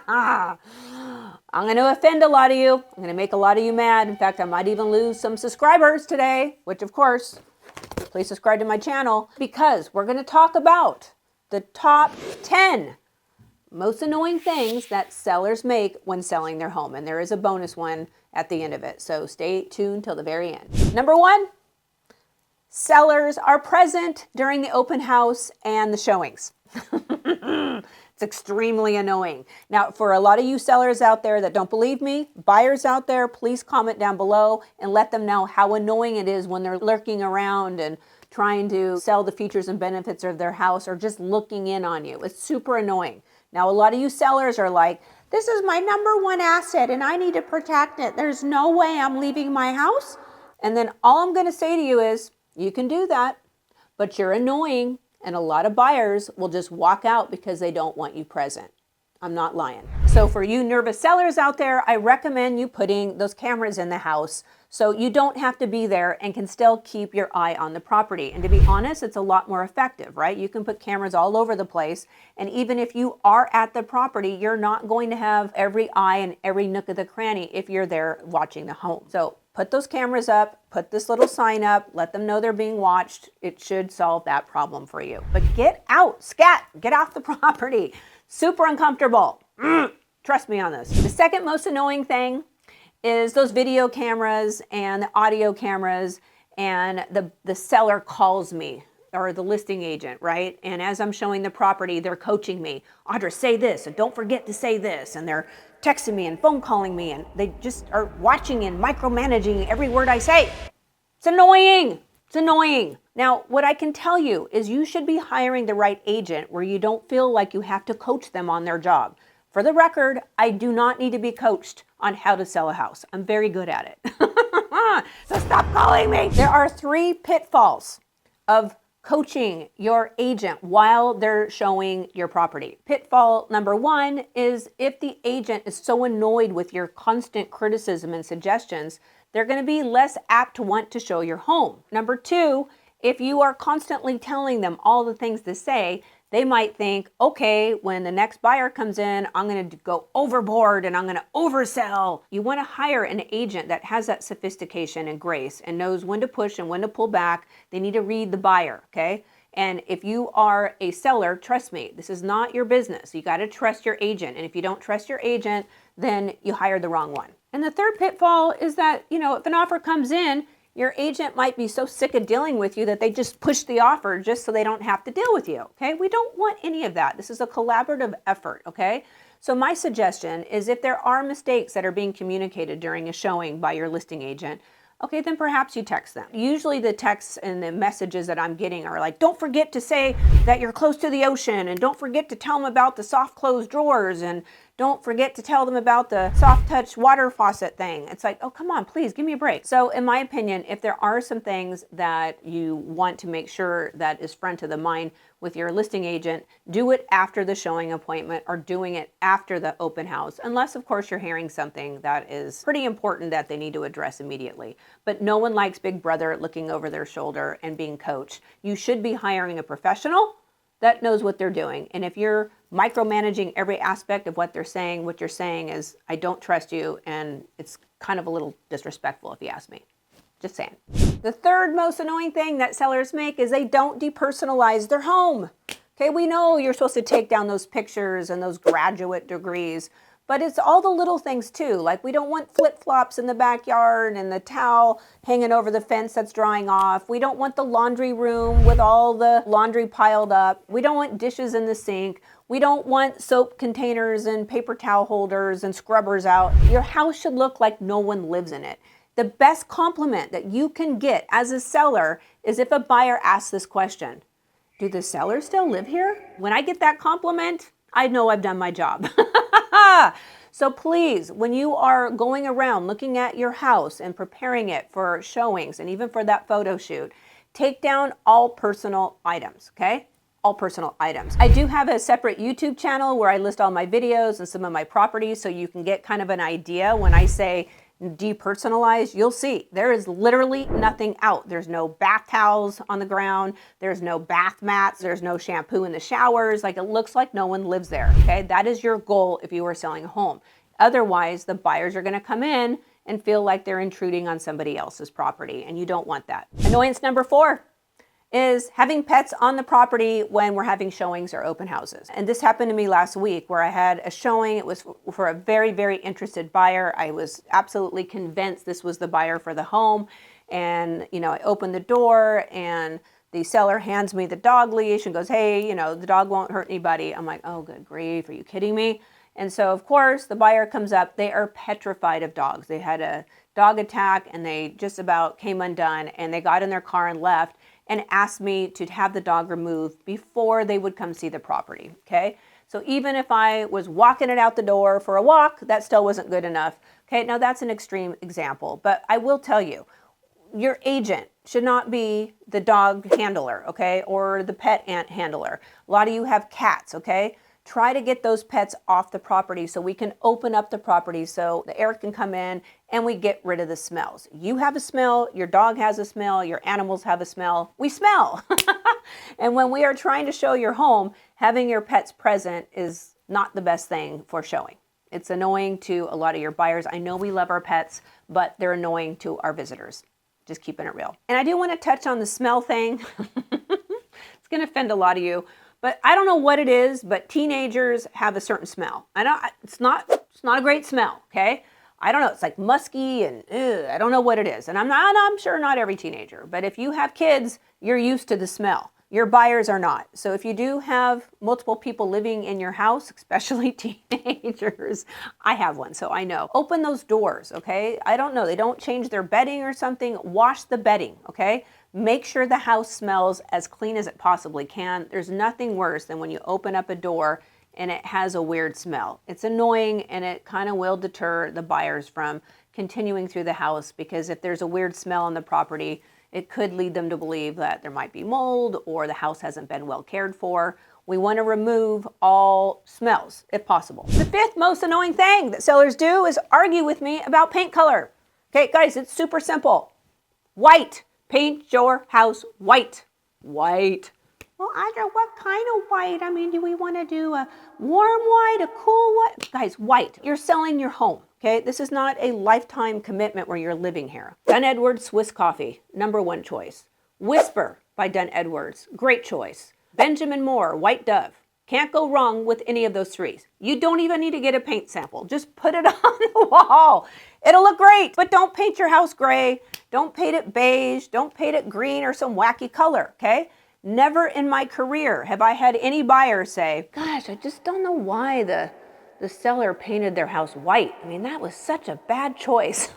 I'm going to offend a lot of you. I'm going to make a lot of you mad. In fact, I might even lose some subscribers today, which of course, please subscribe to my channel, because we're going to talk about the top 10 most annoying things that sellers make when selling their home. And there is a bonus one at the end of it. So stay tuned till the very end. Number 1, sellers are present during the open house and the showings. It's extremely annoying. Now, for a lot of you sellers out there that don't believe me, buyers out there, please comment down below and let them know how annoying it is when they're lurking around and trying to sell the features and benefits of their house or just looking in on you. It's super annoying. Now, a lot of you sellers are like, this is my #1 asset and I need to protect it. There's no way I'm leaving my house. And then all I'm going to say to you is, you can do that, but you're annoying. And a lot of buyers will just walk out because they don't want you present. I'm not lying. So for you nervous sellers out there, I recommend you putting those cameras in the house so you don't have to be there and can still keep your eye on the property. And to be honest, it's a lot more effective, right? You can put cameras all over the place. And even if you are at the property, you're not going to have every eye and every nook of the cranny if you're there watching the home. So put those cameras up, put this little sign up, let them know they're being watched. It should solve that problem for you. But get out, scat, get off the property. Super uncomfortable. Trust me on this. The second most annoying thing is those video cameras and the audio cameras, and the seller calls me, or the listing agent, right? And as I'm showing the property, they're coaching me. Audra, say this, and don't forget to say this. And they're texting me and phone calling me, and they just are watching and micromanaging every word I say. It's annoying. It's annoying. Now, what I can tell you is you should be hiring the right agent where you don't feel like you have to coach them on their job. For the record, I do not need to be coached on how to sell a house. I'm very good at it. So stop calling me. There are 3 pitfalls of coaching your agent while they're showing your property. Pitfall number 1 is if the agent is so annoyed with your constant criticism and suggestions, they're going to be less apt to want to show your home. Number 2, if you are constantly telling them all the things to say, they might think, okay, when the next buyer comes in, I'm going to go overboard and I'm going to oversell. You want to hire an agent that has that sophistication and grace and knows when to push and when to pull back. They need to read the buyer, okay? And if you are a seller, trust me, this is not your business. You got to trust your agent. And if you don't trust your agent, then you hired the wrong one. And the third pitfall is that, if an offer comes in, your agent might be so sick of dealing with you that they just push the offer just so they don't have to deal with you, okay? We don't want any of that. This is a collaborative effort, okay? So my suggestion is if there are mistakes that are being communicated during a showing by your listing agent, okay, then perhaps you text them. Usually the texts and the messages that I'm getting are like, don't forget to say that you're close to the ocean, and don't forget to tell them about the soft closed drawers, and don't forget to tell them about the soft touch water faucet thing. It's like, oh, come on, please give me a break. So in my opinion, if there are some things that you want to make sure that is front of the mind with your listing agent, do it after the showing appointment or doing it after the open house, unless of course you're hearing something that is pretty important that they need to address immediately. But no one likes Big Brother looking over their shoulder and being coached. You should be hiring a professional that knows what they're doing. And if you're micromanaging every aspect of what they're saying, what you're saying is, I don't trust you, and it's kind of a little disrespectful if you ask me. Just saying. The third most annoying thing that sellers make is they don't depersonalize their home. Okay, we know you're supposed to take down those pictures and those graduate degrees, but it's all the little things too. Like, we don't want flip-flops in the backyard and the towel hanging over the fence that's drying off. We don't want the laundry room with all the laundry piled up. We don't want dishes in the sink. We don't want soap containers and paper towel holders and scrubbers out. Your house should look like no one lives in it. The best compliment that you can get as a seller is if a buyer asks this question: do the sellers still live here? When I get that compliment, I know I've done my job. So please, when you are going around looking at your house and preparing it for showings and even for that photo shoot, take down all personal items, okay? All personal items. I do have a separate YouTube channel where I list all my videos and some of my properties, so you can get kind of an idea when I say Depersonalize, you'll see there is literally nothing out. There's no bath towels on the ground. There's no bath mats. There's no shampoo in the showers. Like, it looks like no one lives there. Okay, that is your goal if you are selling a home. Otherwise, the buyers are going to come in and feel like they're intruding on somebody else's property, and you don't want that. Annoyance number 4 is having pets on the property when we're having showings or open houses. And this happened to me last week where I had a showing. It was for a very, very interested buyer. I was absolutely convinced this was the buyer for the home. And, I opened the door and the seller hands me the dog leash and goes, hey, the dog won't hurt anybody. I'm like, oh, good grief, are you kidding me? And so, of course, the buyer comes up. They are petrified of dogs. They had a dog attack and they just about came undone, and they got in their car and left and asked me to have the dog removed before they would come see the property, okay? So even if I was walking it out the door for a walk, that still wasn't good enough, okay? Now that's an extreme example, but I will tell you, your agent should not be the dog handler, okay? Or the pet ant handler. A lot of you have cats, okay? Try to get those pets off the property so we can open up the property so the air can come in and we get rid of the smells. You have a smell, your dog has a smell, your animals have a smell. We smell. And when we are trying to show your home, having your pets present is not the best thing for showing. It's annoying to a lot of your buyers. I know we love our pets, but they're annoying to our visitors. Just keeping it real. And I do want to touch on the smell thing. It's going to offend a lot of you. But I don't know what it is, but teenagers have a certain smell. It's not a great smell, okay? I don't know, it's like musky and I don't know what it is. And I'm sure not every teenager, but if you have kids, you're used to the smell. Your buyers are not. So if you do have multiple people living in your house, especially teenagers, I have one, so I know. Open those doors, okay? I don't know, they don't change their bedding or something. Wash the bedding, okay? Make sure the house smells as clean as it possibly can. There's nothing worse than when you open up a door and it has a weird smell. It's annoying, and it kind of will deter the buyers from continuing through the house, because if there's a weird smell on the property, it could lead them to believe that there might be mold or the house hasn't been well cared for. We want to remove all smells if possible. The 5th most annoying thing that sellers do is argue with me about paint color. Okay, guys, it's super simple. White. Paint your house white. White. Well, Audra, what kind of white? I mean, do we want to do a warm white, a cool white? Guys, white. You're selling your home, okay? This is not a lifetime commitment where you're living here. Dunn Edwards Swiss Coffee, #1 choice. Whisper by Dunn Edwards, great choice. Benjamin Moore, White Dove. Can't go wrong with any of those 3. You don't even need to get a paint sample. Just put it on the wall. It'll look great, but don't paint your house gray. Don't paint it beige. Don't paint it green or some wacky color, okay? Never in my career have I had any buyer say, gosh, I just don't know why the seller painted their house white. I mean, that was such a bad choice.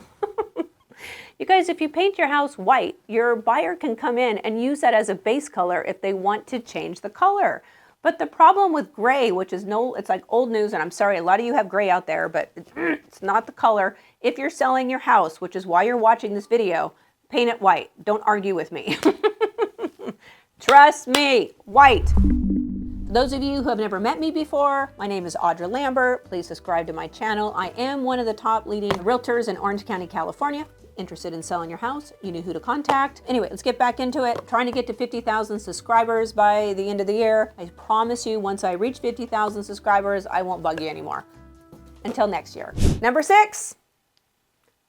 You guys, if you paint your house white, your buyer can come in and use that as a base color if they want to change the color. But the problem with gray, which is it's like old news, and I'm sorry, a lot of you have gray out there, but it's not the color. If you're selling your house, which is why you're watching this video, paint it white. Don't argue with me. Trust me, white. For those of you who have never met me before, my name is Audra Lambert. Please subscribe to my channel. I am one of the top leading realtors in Orange County, California. Interested in selling your house, you know who to contact. Anyway, let's get back into it. Trying to get to 50,000 subscribers by the end of the year. I promise you, once I reach 50,000 subscribers, I won't bug you anymore. Until next year. Number 6,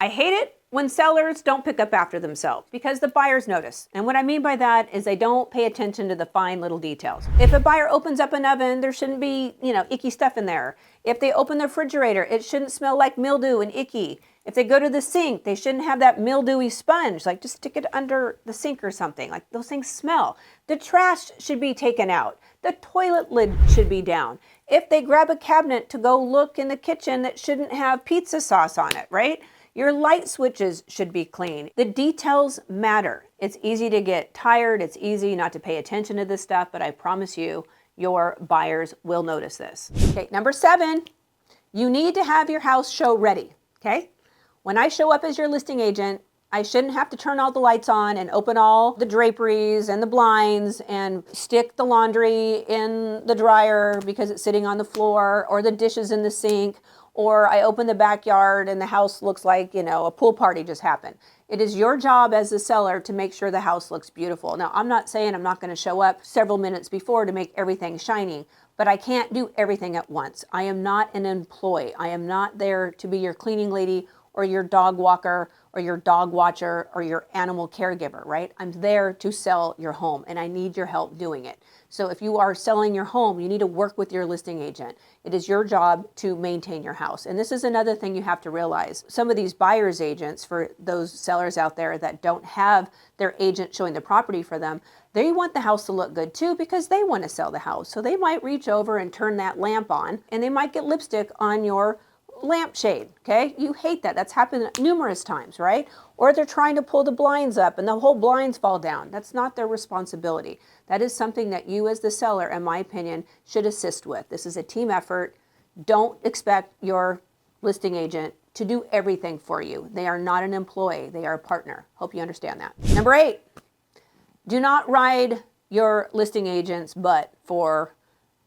I hate it when sellers don't pick up after themselves, because the buyers notice. And what I mean by that is they don't pay attention to the fine little details. If a buyer opens up an oven, there shouldn't be, icky stuff in there. If they open the refrigerator, it shouldn't smell like mildew and icky. If they go to the sink, they shouldn't have that mildewy sponge. Like, just stick it under the sink or something. Like, those things smell. The trash should be taken out. The toilet lid should be down. If they grab a cabinet to go look in the kitchen, that shouldn't have pizza sauce on it, right? Your light switches should be clean. The details matter. It's easy to get tired. It's easy not to pay attention to this stuff, but I promise you, your buyers will notice this. Okay, number 7, you need to have your house show ready, okay? When I show up as your listing agent, I shouldn't have to turn all the lights on and open all the draperies and the blinds and stick the laundry in the dryer because it's sitting on the floor, or the dishes in the sink, or I open the backyard and the house looks like, you know, a pool party just happened. It is your job as the seller to make sure the house looks beautiful. Now, I'm not saying I'm not going to show up several minutes before to make everything shiny, but I can't do everything at once. I am not an employee. I am not there to be your cleaning lady or your dog walker or your dog watcher or your animal caregiver, right? I'm there to sell your home and I need your help doing it. So if you are selling your home, you need to work with your listing agent. It is your job to maintain your house. And this is another thing you have to realize. Some of these buyer's agents, for those sellers out there that don't have their agent showing the property for them, they want the house to look good too because they want to sell the house. So they might reach over and turn that lamp on and they might get lipstick on your lampshade, okay? You hate that. That's happened numerous times, right? Or they're trying to pull the blinds up and the whole blinds fall down. That's not their responsibility. That is something that you as the seller, in my opinion, should assist with. This is a team effort. Don't expect your listing agent to do everything for you. They are not an employee. They are a partner. Hope you understand that. Number 8, do not ride your listing agent's butt for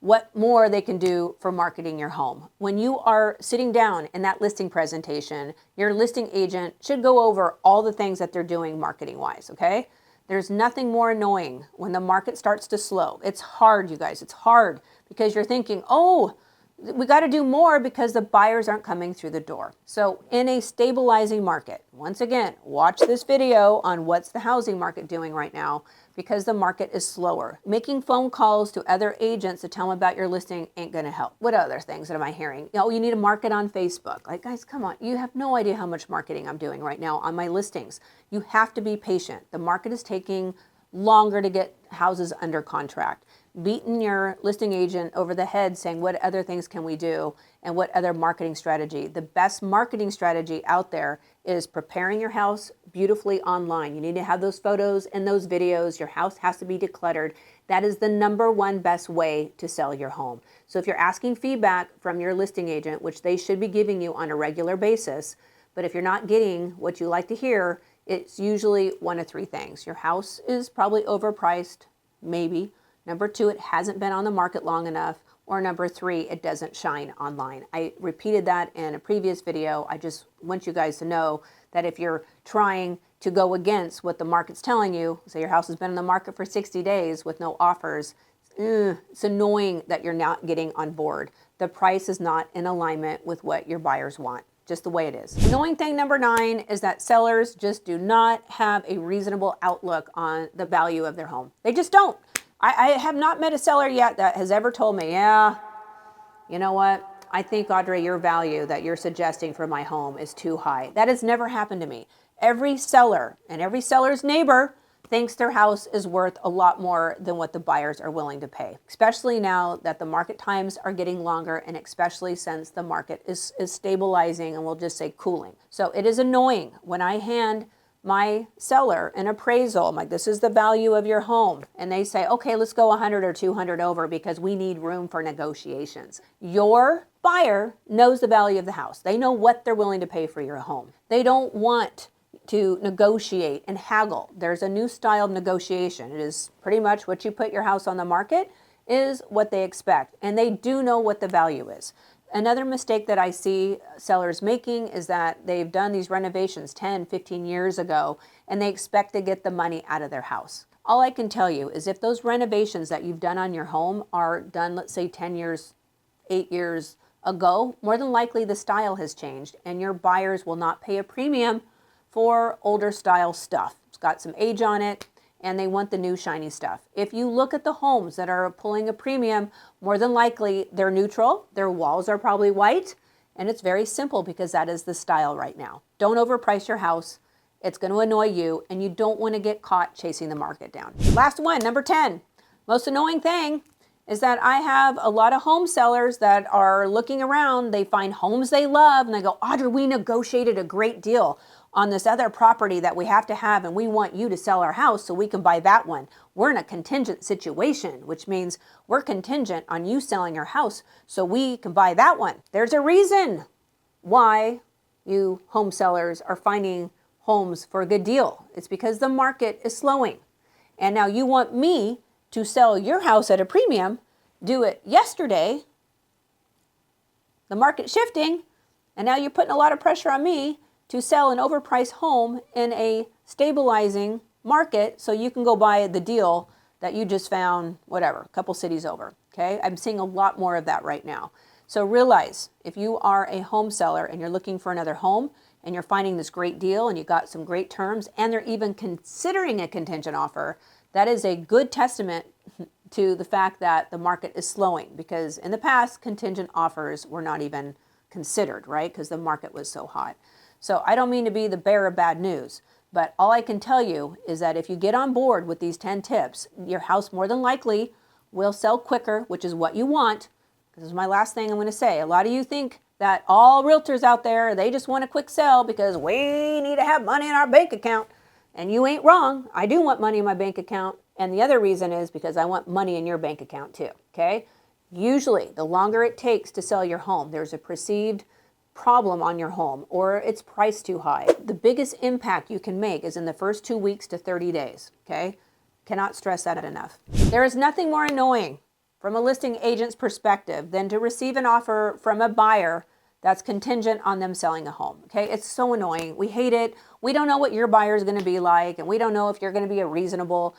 what more they can do for marketing your home. When you are sitting down in that listing presentation, your listing agent should go over all the things that they're doing marketing-wise, okay? There's nothing more annoying when the market starts to slow. It's hard, you guys. It's hard because you're thinking, oh, we got to do more because the buyers aren't coming through the door. So in a stabilizing market, once again, watch this video on what's the housing market doing right now because the market is slower. Making phone calls to other agents to tell them about your listing ain't going to help. What other things am I hearing? Oh, you need to market on Facebook. Like, guys, come on. You have no idea how much marketing I'm doing right now on my listings. You have to be patient. The market is taking longer to get houses under contract. Beating your listing agent over the head saying what other things can we do and what other marketing strategy. The best marketing strategy out there is preparing your house beautifully online. You need to have those photos and those videos. Your house has to be decluttered. That is the number one best way to sell your home. So if you're asking feedback from your listing agent, which they should be giving you on a regular basis, but if you're not getting what you like to hear, it's usually one of 3 things. Your house is probably overpriced, maybe. Number 2, it hasn't been on the market long enough. Or number 3, it doesn't shine online. I repeated that in a previous video. I just want you guys to know that if you're trying to go against what the market's telling you, say your house has been on the market for 60 days with no offers, it's annoying that you're not getting on board. The price is not in alignment with what your buyers want. Just the way it is. Annoying thing number 9 is that sellers just do not have a reasonable outlook on the value of their home. They just don't. I have not met a seller yet that has ever told me, yeah, you know what? I think, Audra, your value that you're suggesting for my home is too high. That has never happened to me. Every seller and every seller's neighbor thinks their house is worth a lot more than what the buyers are willing to pay, especially now that the market times are getting longer and especially since the market is stabilizing and we'll just say cooling. So it is annoying when I hand my seller an appraisal. I'm like, this is the value of your home. And they say, okay, let's go 100 or 200 over because we need room for negotiations. Your buyer knows the value of the house. They know what they're willing to pay for your home. They don't want to negotiate and haggle. There's a new style of negotiation. It is pretty much what you put your house on the market is what they expect. And they do know what the value is. Another mistake that I see sellers making is that they've done these renovations 10, 15 years ago, and they expect to get the money out of their house. All I can tell you is if those renovations that you've done on your home are done, let's say 10 years, 8 years ago, more than likely the style has changed and your buyers will not pay a premium for older style stuff. It's got some age on it and they want the new shiny stuff. If you look at the homes that are pulling a premium, more than likely they're neutral, their walls are probably white, and it's very simple because that is the style right now. Don't overprice your house. It's going to annoy you and you don't want to get caught chasing the market down. Last one, number 10. Most annoying thing is that I have a lot of home sellers that are looking around, they find homes they love and they go, Audra, we negotiated a great deal on this other property that we have to have and we want you to sell our house so we can buy that one. We're in a contingent situation, which means we're contingent on you selling your house so we can buy that one. There's a reason why you home sellers are finding homes for a good deal. It's because the market is slowing. And now you want me to sell your house at a premium, do it yesterday, the market shifting, And now you're putting a lot of pressure on me to sell an overpriced home in a stabilizing market so you can go buy the deal that you just found, whatever, a couple cities over, okay? I'm seeing a lot more of that right now. So realize, if you are a home seller and you're looking for another home and you're finding this great deal and you got some great terms and they're even considering a contingent offer, that is a good testament to the fact that the market is slowing, because in the past, contingent offers were not even considered, right? Because the market was so hot. So I don't mean to be the bearer of bad news, but all I can tell you is that if you get on board with these 10 tips, your house more than likely will sell quicker, which is what you want. This is my last thing I'm going to say. A lot of you think that all realtors out there, they just want a quick sell because we need to have money in our bank account. And you ain't wrong. I do want money in my bank account. And the other reason is because I want money in your bank account too, okay? Usually, the longer it takes to sell your home, there's a perceived problem on your home or it's priced too high. The biggest impact you can make is in the first 2 weeks to 30 days, okay? Cannot stress that enough. There is nothing more annoying from a listing agent's perspective than to receive an offer from a buyer that's contingent on them selling a home, okay? It's so annoying. We hate it. We don't know what your buyer is going to be like, and we don't know if you're going to be a reasonable,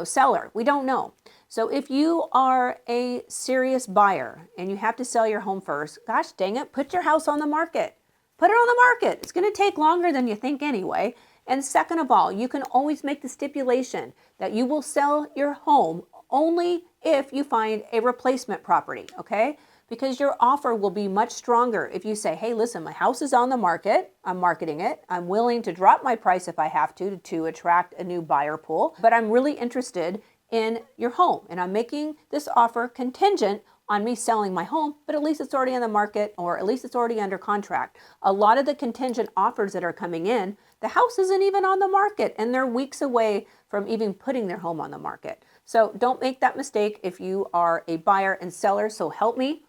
seller. We don't know. So if you are a serious buyer and you have to sell your home first, gosh dang it, put your house on the market. Put it on the market. It's going to take longer than you think anyway. And second of all, you can always make the stipulation that you will sell your home only if you find a replacement property, okay? Because your offer will be much stronger if you say, hey, listen, my house is on the market. I'm marketing it. I'm willing to drop my price if I have to attract a new buyer pool, but I'm really interested in your home. And I'm making this offer contingent on me selling my home, but at least it's already on the market, or at least it's already under contract. A lot of the contingent offers that are coming in, the house isn't even on the market and they're weeks away from even putting their home on the market. So don't make that mistake if you are a buyer and seller. So help me.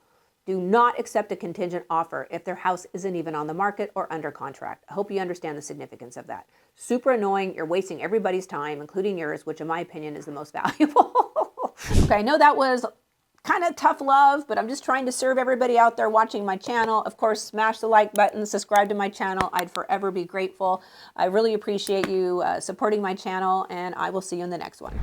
Do not accept a contingent offer if their house isn't even on the market or under contract. I hope you understand the significance of that. Super annoying. You're wasting everybody's time, including yours, which in my opinion is the most valuable. Okay, I know that was kind of tough love, but I'm just trying to serve everybody out there watching my channel. Of course, smash the like button, subscribe to my channel. I'd forever be grateful. I really appreciate you supporting my channel, and I will see you in the next one.